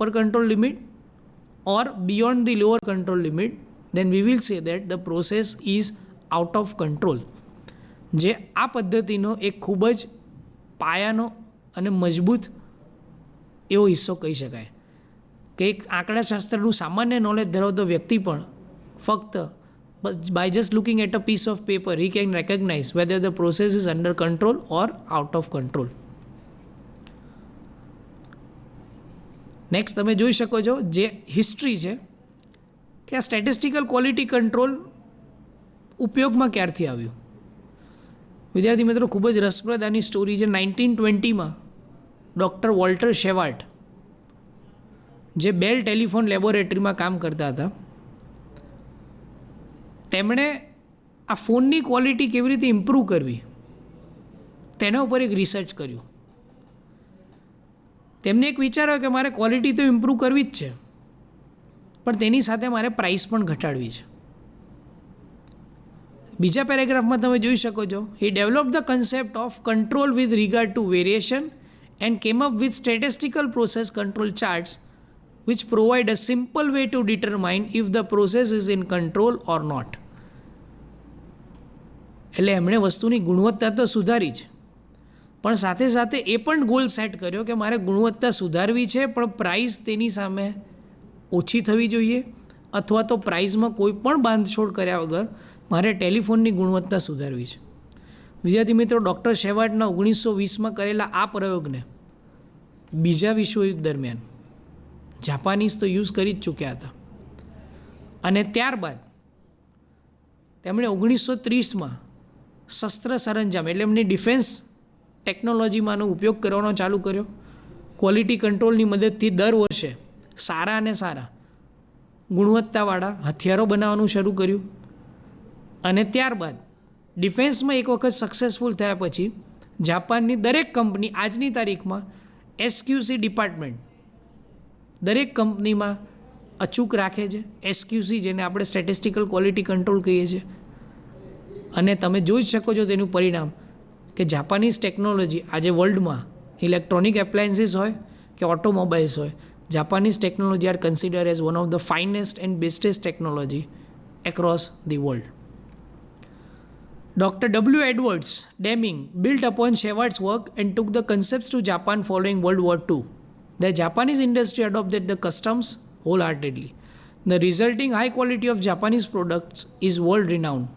upper control limit or beyond the lower control limit, then we will say that the process is out of control. જે આ પદ્ધતિનો એક ખૂબ જ પાયાનો અને મજબૂત એવો હિસ્સો કહી શકાય કે એક આંકડાશાસ્ત્રનું સામાન્ય નોલેજ ધરાવતો વ્યક્તિ પણ ફક્ત by just looking at a piece of paper he can recognize whether the process is under control or out of control. Next તમે જોઈ શકો છો જે હિસ્ટ્રી છે કે આ સ્ટેટિસ્ટિકલ ક્વોલિટી કંટ્રોલ ઉપયોગમાં ક્યારથી આવ્યું. વિદ્યાર્થી મિત્રો, ખૂબ જ રસપ્રદ આની સ્ટોરી છે. 1920માં ડૉક્ટર વોલ્ટર શેવાર્ટ, જે બેલ ટેલિફોન લેબોરેટરીમાં કામ કરતા હતા, તેમણે આ ફોનની ક્વોલિટી કેવી રીતે ઇમ્પ્રૂવ કરવી તેના ઉપર એક રિસર્ચ કર્યું. તેમને એક વિચાર આવ્યો કે મારે ક્વોલિટી તો ઇમ્પ્રૂવ કરવી જ છે, પણ તેની સાથે મારે પ્રાઇસ પણ ઘટાડવી છે. બીજા પેરેગ્રાફમાં તમે જોઈ શકો છો, he develop the concept of control with regard to variation and came up with statistical process control charts which provide a simple way to determine if the process is in control or not. એટલે એમણે વસ્તુની ગુણવત્તા તો સુધારી છે, પણ સાથે સાથે એ પણ ગોલ સેટ કર્યો કે મારે ગુણવત્તા સુધારવી છે, પણ પ્રાઇસ તેની સામે ઓછી થવી જોઈએ, અથવા તો પ્રાઇસમાં કોઈ પણ બાંધછોડ કર્યા વગર મારે ટેલિફોનની ગુણવત્તા સુધારવી છે. વિદ્યાર્થી મિત્રો, ડૉક્ટર શેવાર્ટના 1920માં કરેલા આ પ્રયોગને બીજા વિશ્વયુદ્ધ દરમિયાન જાપાનીઝ તો યુઝ કરી જ ચૂક્યા હતા, અને ત્યારબાદ તેમણે 1930માં શસ્ત્ર સરંજામ એટલે એમની ડિફેન્સ ટેકનોલોજીમાંનો ઉપયોગ કરવાનો ચાલુ કર્યો. ક્વોલિટી કંટ્રોલની મદદથી દર વર્ષે સારા અને સારા ગુણવત્તાવાળા હથિયારો બનાવવાનું શરૂ કર્યું. અને ત્યારબાદ ડિફેન્સમાં એક વખત સક્સેસફુલ થયા પછી જાપાનની દરેક કંપની આજની તારીખમાં એસક્યુસી ડિપાર્ટમેન્ટ દરેક કંપનીમાં અચૂક રાખે છે. એસક્યુસી, જેને આપણે સ્ટેટિસ્ટિકલ ક્વોલિટી કંટ્રોલ કહીએ છીએ. અને તમે જોઈ શકો છો તેનું પરિણામ કે જાપાનીઝ ટેકનોલોજી આજે વર્લ્ડમાં ઇલેક્ટ્રોનિક એપ્લાયન્સીસ હોય કે ઓટોમોબાઈલ્સ હોય, Japanese technology are consider as one of the finest and bestest technology across the world. Dr. W. Edwards Deming built upon Shevart's work and took the concepts to Japan following World War II. The Japanese industry adopted the customs wholeheartedly. The resulting high quality of Japanese products is world renowned.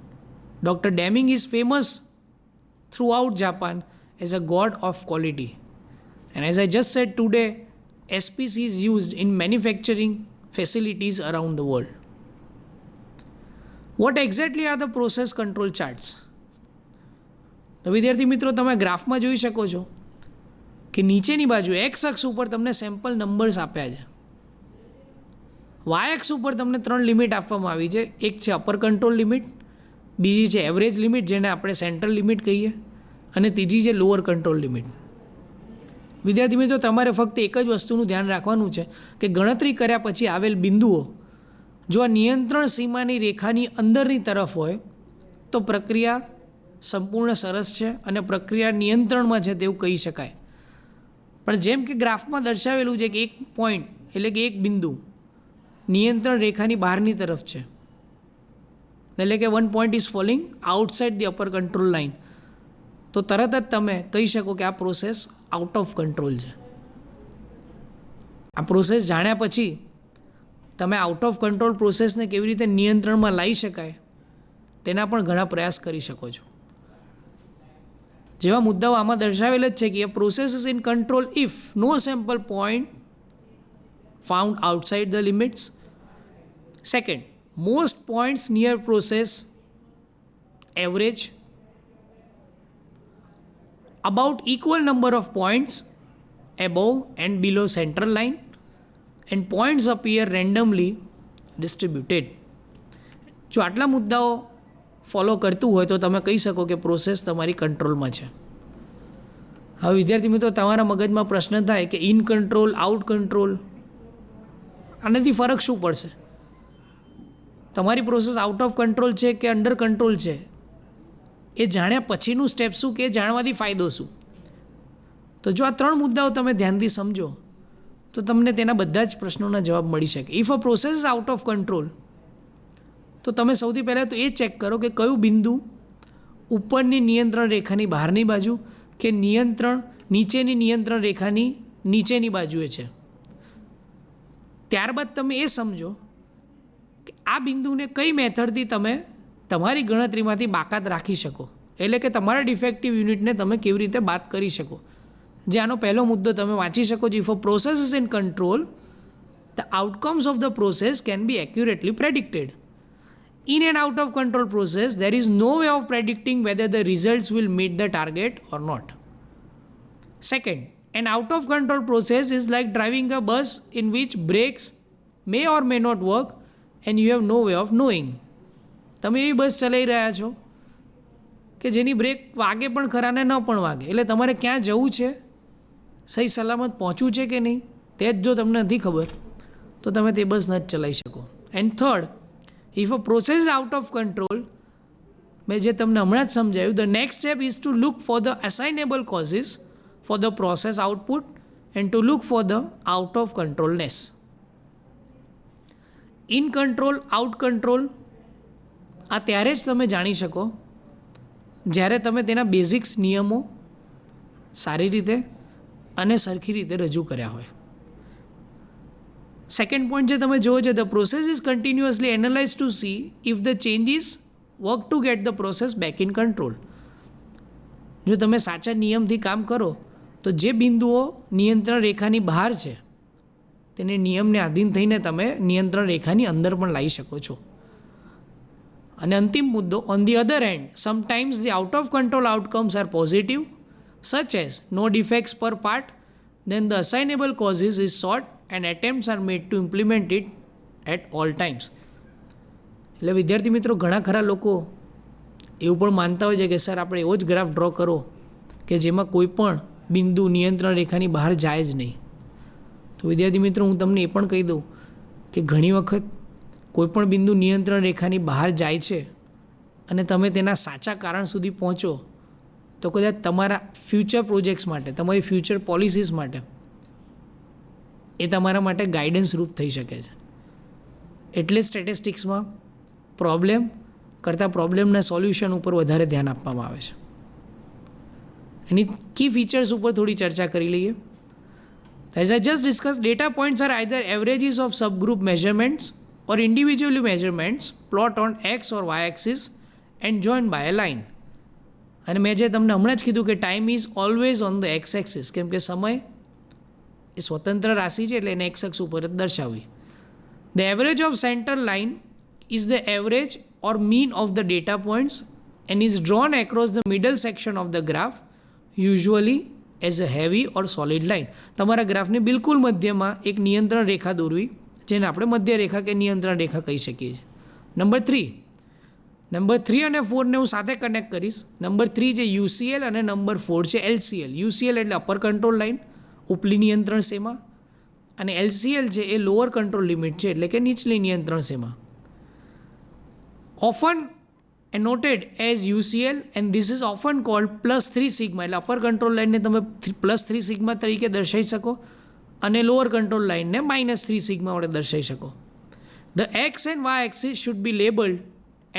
Dr. Deming is famous throughout Japan as a god of quality. And as I just said today, SPC is used in manufacturing facilities around the world. What exactly are the process control charts? તો વિદ્યાર્થી મિત્રો, તમે ગ્રાફમાં જોઈ શકો છો કે નીચેની બાજુ એક્સ અક્ષ ઉપર તમને સેમ્પલ નંબર્સ આપ્યા છે, વાય અક્ષ ઉપર તમને 3 લિમિટ આપવામાં આવી છે. એક છે અપર કંટ્રોલ લિમિટ, બીજી છે એવરેજ લિમિટ જેને આપણે સેન્ટ્રલ લિમિટ કહીએ, અને ત્રીજી છે લોઅર કંટ્રોલ લિમિટ. વિદ્યાર્થી મિત્રો, તમારે ફક્ત એક જ વસ્તુનું ધ્યાન રાખવાનું છે કે ગણતરી કર્યા પછી આવેલ બિંદુઓ જો આ નિયંત્રણ સીમાની રેખાની અંદરની તરફ હોય તો પ્રક્રિયા સંપૂર્ણ સરસ છે અને પ્રક્રિયા નિયંત્રણમાં છે તેવું કહી શકાય. પણ જેમ કે ગ્રાફમાં દર્શાવેલું છે કે એક પોઈન્ટ એટલે કે એક બિંદુ નિયંત્રણ રેખાની બહારની તરફ છે, એટલે કે one point is falling outside the upper control line, તો તરત જ તમે કહી શકો કે આ પ્રોસેસ આઉટ ઓફ કંટ્રોલ છે. આ પ્રોસેસ જાણ્યા પછી તમે આઉટ ઓફ કંટ્રોલ પ્રોસેસને કેવી રીતે નિયંત્રણમાં લાવી શકાય તેના પણ ઘણા પ્રયાસ કરી શકો છો. જેવા મુદ્દાઓ આમાં દર્શાવેલ જ છે કે process is in control if no sample point found outside the limits. Second, most points near process average, about equal number of points above and below central line, and points appear randomly distributed. જો આટલા મુદ્દાઓ follow કરતું હોય તો તમે કહી શકો કે પ્રોસેસ તમારી કંટ્રોલમાં છે. હવે વિદ્યાર્થી મિત્રો, તમારા મગજમાં પ્રશ્ન થાય કે ઇન કંટ્રોલ, આઉટ કંટ્રોલ, આનાથી ફરક શું પડશે? તમારી પ્રોસેસ આઉટ ઓફ કંટ્રોલ છે કે અંડર કંટ્રોલ છે એ જાણ્યા પછીનું સ્ટેપ શું કે જાણવાથી ફાયદો શું? તો જો આ 3 મુદ્દાઓ તમે ધ્યાનથી સમજો તો તમને તેના બધા જ પ્રશ્નોના જવાબ મળી શકે. If a process is out of control, તો તમે સૌથી પહેલાં તો એ ચેક કરો કે કયું બિંદુ ઉપરની નિયંત્રણ રેખાની બહારની બાજુ કે નીચેની નિયંત્રણ રેખાની નીચેની બાજુએ છે. ત્યારબાદ તમે એ સમજો કે આ બિંદુને કઈ મેથડથી તમે તમારી ગણતરીમાંથી બાકાત રાખી શકો, એટલે કે તમારા ડિફેક્ટિવ યુનિટને તમે કેવી રીતે બાદ કરી શકો. જે આનો પહેલો મુદ્દો તમે વાંચી શકો છો. If a process is in control, the outcomes of the process can be accurately predicted. In an out of control process, there is no way of predicting whether the results will meet the target or not. Second, an out of control process is like driving a bus in which brakes may or may not work and you have no way of knowing. તમે એવી બસ ચલાવી રહ્યા છો કે જેની break વાગે પણ ખરા ને ન પણ વાગે, એટલે તમારે ક્યાં જવું છે, સહી સલામત પહોંચવું છે કે નહીં, તે જ જો તમને નથી ખબર તો તમે તે બસ ન જ ચલાવી શકો. And third, if a process is out of control, મેં જે તમને હમણાં જ સમજાવ્યું, the next step is to look for the assignable causes for the process output and to look for the out of કંટ્રોલનેસ. ઇન કંટ્રોલ, આઉટ કંટ્રોલ આ ત્યારે જ તમે જાણી શકો જ્યારે તમે તેના બેઝિક્સ નિયમો સારી રીતે અને સરખી રીતે રજૂ કર્યા હોય. સેકન્ડ પોઈન્ટ જે તમે જોવો છો, the process is continuously analyse to see if the changes work to get the process back in control. જો તમે સાચા નિયમથી કામ કરો તો જે બિંદુઓ નિયંત્રણ રેખાની બહાર છે તેને નિયમને આધીન થઈને તમે નિયંત્રણ રેખાની અંદર પણ લાવી શકો છો. અને અંતિમ મુદ્દો, on the other hand, sometimes the out of control outcomes are positive, such as no defects per part, then the assignable causes is sought and attempts are made to implement it at all times. એટલે વિદ્યાર્થી મિત્રો, ઘણા ખરા લોકો એવું પણ માનતા હોય છે કે સર આપણે એવો જ ગ્રાફ ડ્રો કરો કે જેમાં કોઈ પણ બિંદુ નિયંત્રણ રેખાની બહાર જાય જ નહીં. તો વિદ્યાર્થી મિત્રો, હું તમને એ પણ કહી દઉં કે ઘણી વખત કોઈ પણ બિંદુ નિયંત્રણ રેખાની બહાર જાય છે અને તમે તેના સાચા કારણ સુધી પહોંચો તો કદાચ તમારા ફ્યુચર પ્રોજેક્ટ્સ માટે, તમારી ફ્યુચર પોલિસીસ માટે એ તમારા માટે ગાઈડન્સ રૂપ થઈ શકે છે. એટલે સ્ટેટિસ્ટિક્સમાં પ્રોબ્લેમ કરતાં પ્રોબ્લેમના સોલ્યુશન ઉપર વધારે ધ્યાન આપવામાં આવે છે. એની કી ફીચર્સ ઉપર થોડી ચર્ચા કરી લઈએ. As I just discuss, data points are either averages of subgroup measurements or individually measurements plot on x or y axis and joined by a line. અને મેં જે તમને હમણાં જ કીધું કે time is always on the x axis, કેમ કે સમય એ સ્વતંત્ર રાશિ છે એટલે એને એક્સ અક્ષ ઉપર જ દર્શાવી. The average of centre line is the average or mean of the data points and is drone across the middle section of the graph, usually as a heavy or solid line. તમારા ગ્રાફની બિલકુલ મધ્યમાં એક નિયંત્રણ રેખા દોરવી, જેને આપણે મધ્ય રેખા કે નિયંત્રણ રેખા કહી શકીએ છીએ. નંબર 3 અને 4ને હું સાથે કનેક્ટ કરીશ. નંબર 3 છે યુસીએલ અને નંબર 4 છે એલસીએલ. યુસીએલ એટલે અપર કંટ્રોલ લાઇન, ઉપલી નિયંત્રણ સીમા, અને એલસીએલ છે એ લોઅર કંટ્રોલ લિમિટ છે, એટલે કે નીચલી નિયંત્રણ સીમા. Often noted as UCL and this is often called +3 sigma, એટલે અપર કંટ્રોલ લાઇનને તમે +3 સિગ્મા તરીકે દર્શાવી શકો અને લોઅર કંટ્રોલ લાઇનને -3 સિગ્મા વડે દર્શાવી શકો. The X and Y axis should be labelled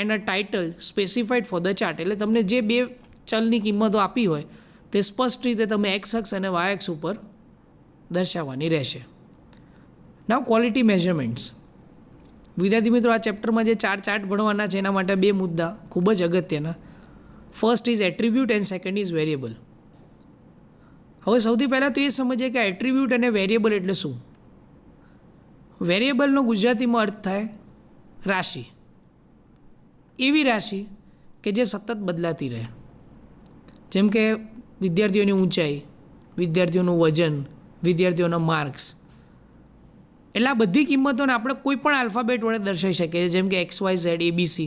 and a title specified for the chart. એટલે તમને જે બે ચલની કિંમતો આપી હોય તે સ્પષ્ટ રીતે તમે એક્સ અક્ષ અને વાય અક્ષ ઉપર દર્શાવવાની રહેશે. નાવ ક્વોલિટી મેઝરમેન્ટ્સ. વિદ્યાર્થી મિત્રો, આ ચેપ્ટરમાં જે 4 ચાર્ટ ભણવાના છે એના માટે 2 મુદ્દા ખૂબ જ અગત્યના. First is attribute and second is variable. હવે સૌથી પહેલાં તો એ સમજીએ કે એટ્રીબ્યુટ અને વેરિયેબલ એટલે શું. વેરિયેબલનો ગુજરાતીમાં અર્થ થાય રાશિ. એવી રાશિ કે જે સતત બદલાતી રહે, જેમ કે વિદ્યાર્થીઓની ઊંચાઈ, વિદ્યાર્થીઓનું વજન, વિદ્યાર્થીઓના માર્ક્સ. એટલે આ બધી કિંમતોને આપણે કોઈ પણ આલ્ફાબેટ વડે દર્શાવી શકીએ છીએ, જેમ કે XYZ ABC.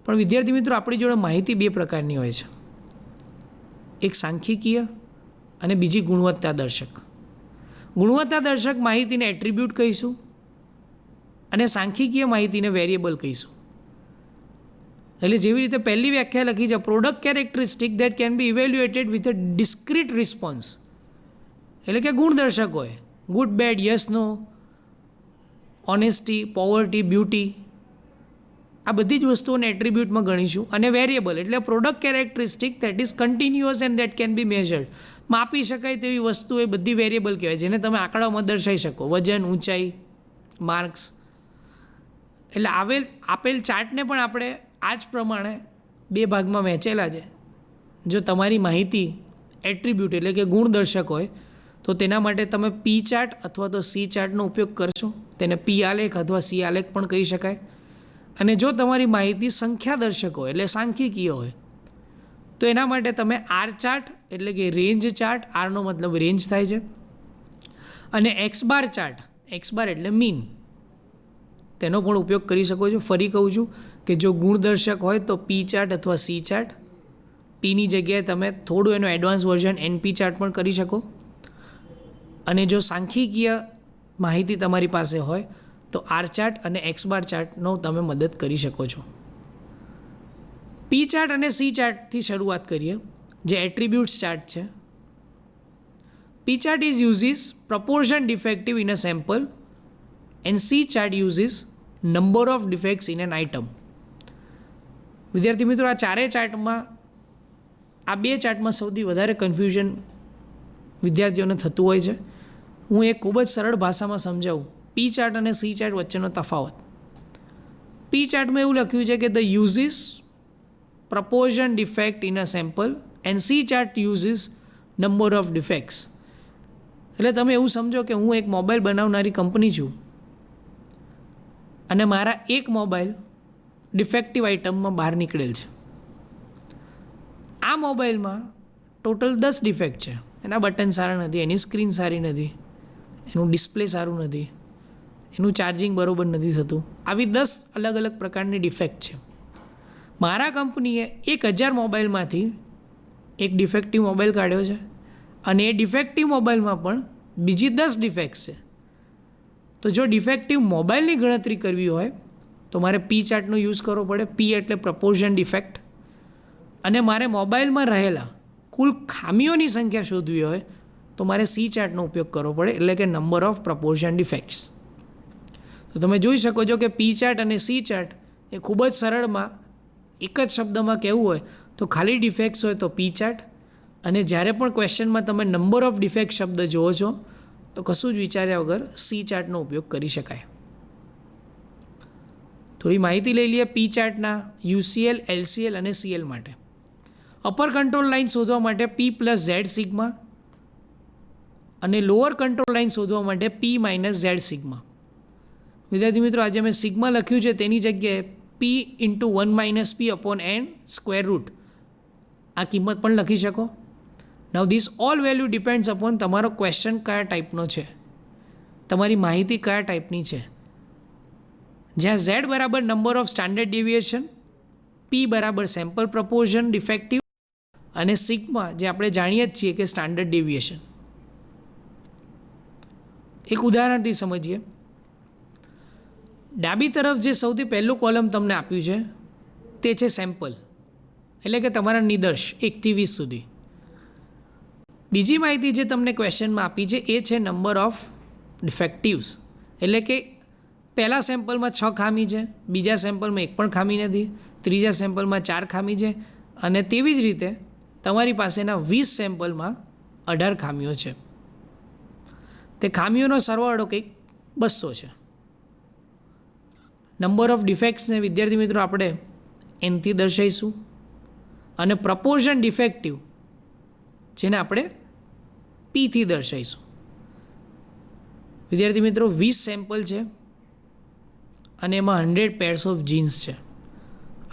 પણ વિદ્યાર્થી મિત્રો, આપણી જોડે માહિતી 2 પ્રકારની હોય છે. એક સાંખ્યિકીય અને બીજી ગુણવત્તા દર્શક. ગુણવત્તા દર્શક માહિતીને એટ્રીબ્યુટ કહીશું અને સાંખ્યિકીય માહિતીને વેરિયેબલ કહીશું. એટલે જેવી રીતે પહેલી વ્યાખ્યા લખી છે, product characteristic that can be evaluated with a discrete response. એટલે કે ગુણદર્શક હોય, good, bad, yes, no, honesty, poverty, beauty, આ બધી જ વસ્તુઓને એટ્રીબ્યુટમાં ગણીશું. અને વેરિયેબલ એટલે product characteristic that is continuous and that can be measured. માપી શકાય તેવી વસ્તુ એ બધી વેરિયેબલ કહેવાય, જેને તમે આંકડાઓમાં દર્શાવી શકો. વજન, ઊંચાઈ, માર્ક્સ. એટલે આપેલ ચાર્ટને પણ આપણે આ જ પ્રમાણે 2 ભાગમાં વહેંચેલા છે. જો તમારી માહિતી એટ્રીબ્યુટ એટલે કે ગુણદર્શક હોય તો તેના માટે તમે પી ચાર્ટ અથવા તો સી ચાર્ટનો ઉપયોગ કરશો. તેને પી આલેખ અથવા સી આલેખ પણ કહી શકાય. અને જો તમારી માહિતી સંખ્યા દર્શક હોય એટલે સાંખ્યિકીય હોય તો એના માટે તમે આર ચાર્ટ એટલે કે રેન્જ ચાર્ટ, આરનો મતલબ રેન્જ થાય છે, અને x bar chart, x bar એટલે મીન, તેનો પણ ઉપયોગ કરી શકો છો. ફરી કહું છું કે જો ગુણદર્શક હોય તો પી ચાર્ટ અથવા સી ચાર્ટ, પીની જગ્યાએ તમે થોડું એનું એડવાન્સ વર્ઝન એનપી ચાર્ટ પણ કરી શકો. અને જો સાંખ્યિકીય માહિતી તમારી પાસે હોય તો આર ચાર્ટ અને એક્સ બાર ચાર્ટનો તમે મદદ કરી શકો છો. પી ચાર્ટ અને સી ચાર્ટથી શરૂઆત કરીએ, જે એટ્રીબ્યુટ્સ ચાર્ટ છે. P chart is uses proportion defective in a sample and C chart uses number of defects in an item. વિદ્યાર્થી મિત્રો, આ ચારેય ચાર્ટમાં, આ 2 ચાર્ટમાં સૌથી વધારે કન્ફ્યુઝન વિદ્યાર્થીઓને થતું હોય છે. હું એક ખૂબ જ સરળ ભાષામાં સમજાવું પી ચાર્ટ અને સી ચાર્ટ વચ્ચેનો તફાવત. પી ચાર્ટમાં એવું લખ્યું છે કે the uses proportion defect in a sample and C chart uses number of defects. એટલે તમે એવું સમજો કે હું એક મોબાઈલ બનાવનારી કંપની છું અને મારા એક મોબાઈલ ડિફેક્ટિવ આઇટમમાં બહાર નીકળેલ છે. આ મોબાઈલમાં ટોટલ 10 ડિફેક્ટ છે. એના બટન સારા નથી, એની સ્ક્રીન સારી નથી, એનું ડિસ્પ્લે સારું નથી, એનું ચાર્જિંગ બરાબર નથી થતું. આવી 10 અલગ અલગ પ્રકારની ડિફેક્ટ છે. મારા કંપનીએ 1000 મોબાઈલમાંથી એક ડિફેક્ટિવ મોબાઈલ કાઢ્યો છે અને એ ડિફેક્ટિવ મોબાઈલમાં પણ બીજી 10 ડિફેક્ટ્સ છે. તો જો ડિફેક્ટિવ મોબાઈલની ગણતરી કરવી હોય તો મારે પી ચાર્ટનો યુઝ કરવો પડે. પી એટલે પ્રપોર્શન ડિફેક્ટ. અને મારે મોબાઈલમાં રહેલા કુલ ખામીઓની સંખ્યા શોધવી હોય તો મારે સી ચાર્ટનો ઉપયોગ કરવો પડે, એટલે કે નંબર ઓફ પ્રપોર્શન ડિફેક્ટ્સ. તો તમે જોઈ શકો છો કે પી ચાર્ટ અને સી ચાર્ટ એ ખૂબ જ સરળમાં એક જ શબ્દમાં કહેવું હોય તો ખાલી ડિફેક્ટ્સ હોય તો પી ચાર્ટ, અને જ્યારે પણ ક્વેશ્ચનમાં તમે નંબર ઓફ ડિફેક્ટ શબ્દ જુઓ છો તો કશું જ વિચાર્યા વગર સી ચાર્ટનો ઉપયોગ કરી શકાય. થોડી માહિતી લઈ લઈએ પી ચાર્ટના યુસીએલ, એલસીએલ અને સીએલ માટે. અપર કંટ્રોલ લાઇન શોધવા માટે પી પ્લસ ઝેડ સિગ્મા અને લોઅર કંટ્રોલ લાઇન શોધવા માટે પી માઇનસ ઝેડ સિગ્મા. વિદ્યાર્થી મિત્રો, આજે મેં સિગ્મા લખ્યું છે તેની જગ્યાએ P into 1 minus P upon N square root આ કિંમત પણ લખી શકો. Now this all value depends upon તમારો ક્વેશ્ચન કયા ટાઈપનો છે, તમારી માહિતી કયા ટાઈપની છે. જ્યાં ઝેડ બરાબર નંબર ઓફ સ્ટાન્ડર્ડ ડેવિએશન, પી બરાબર સેમ્પલ પ્રપોર્શન ડિફેક્ટિવ અને સિગ્મા જે આપણે જાણીએ જ છીએ કે સ્ટાન્ડર્ડ ડેવિએશન. એક ઉદાહરણથી સમજીએ. ડાબી તરફ જે સૌથી પહેલું કોલમ તમને આપ્યું છે તે છે સેમ્પલ, એટલે કે તમારા નિદર્શ 1 થી 20 સુધી. બીજી માહિતી જે તમને ક્વેશ્ચનમાં આપી છે એ છે નંબર ઓફ ડિફેક્ટિવ્સ, એટલે કે પહેલા સેમ્પલમાં 6 ખામી છે, બીજા સેમ્પલમાં 1 પણ ખામી નથી, ત્રીજા સેમ્પલમાં 4 ખામી છે, અને તેવી જ રીતે તમારી પાસેના 20 સેમ્પલમાં 18 ખામીઓ છે. તે ખામીઓનો સરવાળો કંઈક 200 છે. નંબર ઓફ ડિફેક્ટ્સને વિદ્યાર્થી મિત્રો આપણે એનથી દર્શાવીશું અને પ્રપોર્શન ડિફેક્ટિવ જેને આપણે પીથી દર્શાવીશું. વિદ્યાર્થી મિત્રો 20 સેમ્પલ છે અને એમાં 100 પેર્સ ઓફ જીન્સ છે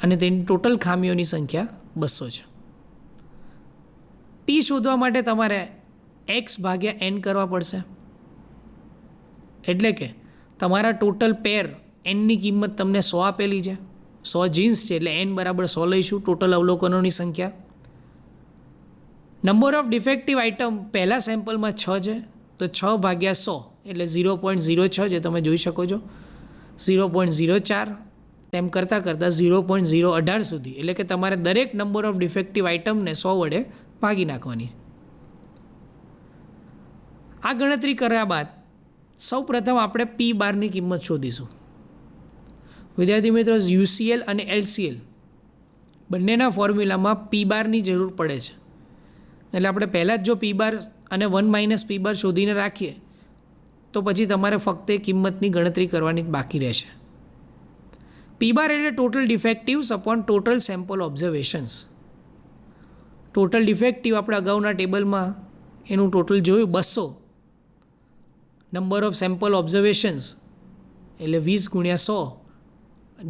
અને તેની ટોટલ ખામીઓની સંખ્યા 200 છે. પી શોધવા માટે તમારે એક્સ ભાગ્યા એન કરવા પડશે, એટલે કે તમારા ટોટલ પેર એનની કિંમત તમને 100 આપેલી છે, 100 જીન્સ છે એટલે એન બરાબર 100 લઈશું ટોટલ અવલોકનોની સંખ્યા. નંબર ઓફ ડિફેક્ટિવ આઇટમ પહેલા સેમ્પલમાં 6 છે તો 6 ભાગ્યા 100 એટલે 0.06 જે તમે જોઈ શકો છો, 0.04 તેમ કરતાં કરતાં 0.018 સુધી, એટલે કે તમારે દરેક નંબર ઓફ ડિફેક્ટિવ આઇટમને 100 વડે ભાગી નાખવાની. આ ગણતરી કર્યા બાદ સૌ પ્રથમ આપણે પી બારની કિંમત શોધીશું. વિદ્યાર્થી મિત્રો, યુસીએલ અને એલસીએલ બંનેના ફોર્મ્યુલામાં પી બારની જરૂર પડે છે. એટલે આપણે પહેલાં જ જો પી બાર અને 1 - પી બાર શોધીને રાખીએ તો પછી તમારે ફક્ત એ કિંમતની ગણતરી કરવાની જ બાકી રહેશે. પી બાર એટલે total defectives upon total sample observations. Total defective આપણે અગાઉના ટેબલમાં એનું ટોટલ જોયું 200. નંબર ઓફ સેમ્પલ ઓબ્ઝર્વેશન્સ એટલે 20 × 100,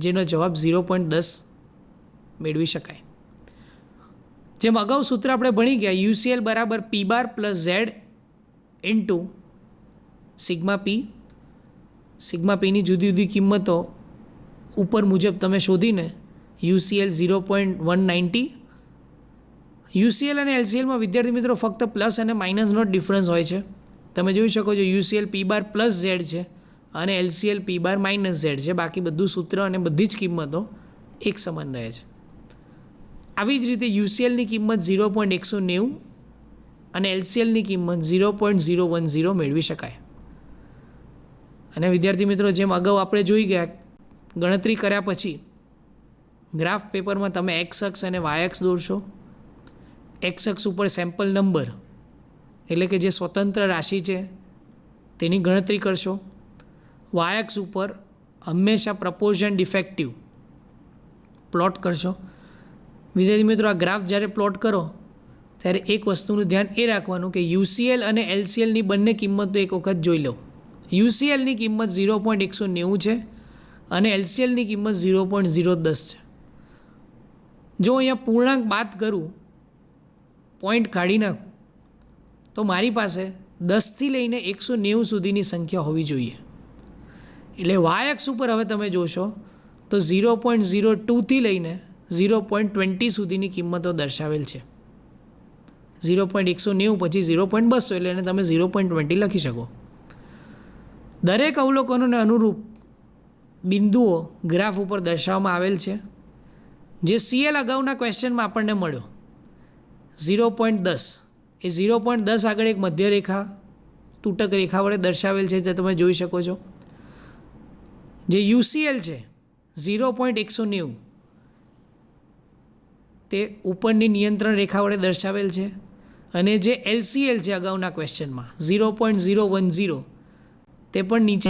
જેનો જવાબ 0.10 મેળવી શકાય. જેમ અગાઉ સૂત્ર આપણે ભણી ગયા, યુસીએલ બરાબર P bar plus Z into sigma P. Sigma પીની જુદી જુદી કિંમતો ઉપર મુજબ તમે શોધીને યુસીએલ 0.190. યુસીએલ અને એલસીએલમાં વિદ્યાર્થી મિત્રો ફક્ત પ્લસ અને માઇનસનો જ ડિફરન્સ હોય છે. તમે જોઈ શકો છો યુસીએલ પી બાર પ્લસ ઝેડ છે અને એલસીએલ પી બાર માઇનસ ઝેડ છે. બાકી બધું સૂત્ર અને બધી જ કિંમતો એક સમાન રહે છે. આવી જ રીતે યુસીએલની કિંમત 0.190 અને એલસીએલની કિંમત 0.010 મેળવી શકાય. અને વિદ્યાર્થી મિત્રો, જેમ અગાઉ આપણે જોઈ ગયા, ગણતરી કર્યા પછી ગ્રાફ પેપરમાં તમે એક્સ અક્ષ અને વાય અક્ષ દોરશો. એક્સ અક્ષ ઉપર સેમ્પલ નંબર એટલે કે જે સ્વતંત્ર રાશિ છે તેની ગણતરી કરશો. વાય અક્ષ ઉપર હંમેશા પ્રપોર્શન ડિફેક્ટિવ પ્લોટ કરશો. વિદ્યાર્થી મિત્રો, આ ગ્રાફ જ્યારે પ્લોટ કરો ત્યારે એક વસ્તુનું ધ્યાન એ રાખવાનું કે યુસીએલ અને એલસીએલની બંને કિંમતો એક વખત જોઈ લો. યુસીએલની કિંમત 0.190 છે અને એલસીએલની કિંમત 0.010 છે. જો અહીંયા પૂર્ણાંક બાદ કરું, પોઈન્ટ કાઢી નાખું, તો મારી પાસે 10થી લઈને 190 સુધીની સંખ્યા હોવી જોઈએ. એટલે વાય અક્ષ ઉપર હવે તમે જોશો તો 0.02થી લઈને 0.20 સુધીની કિંમતો દર્શાવેલ છે. 0.190 પછી 0.200 એટલે એને તમે 0.20 લખી શકો. દરેક અવલોકનોને અનુરૂપ બિંદુઓ ગ્રાફ ઉપર દર્શાવવામાં આવેલ છે. જે સીએલ અગાઉના ક્વેશ્ચનમાં આપણને મળ્યો 0.10, એ 0.10 આગળ એક મધ્યરેખા તૂટક રેખા વડે દર્શાવેલ છે, જે તમે જોઈ શકો છો. જે યુસીએલ છે 0.190 તે ઉપરની નિયંત્રણ રેખા વડે દર્શાવેલ છે. અને જે એલસીએલ છે અગાઉના ક્વેશ્ચનમાં 0.010 તે પણ નીચે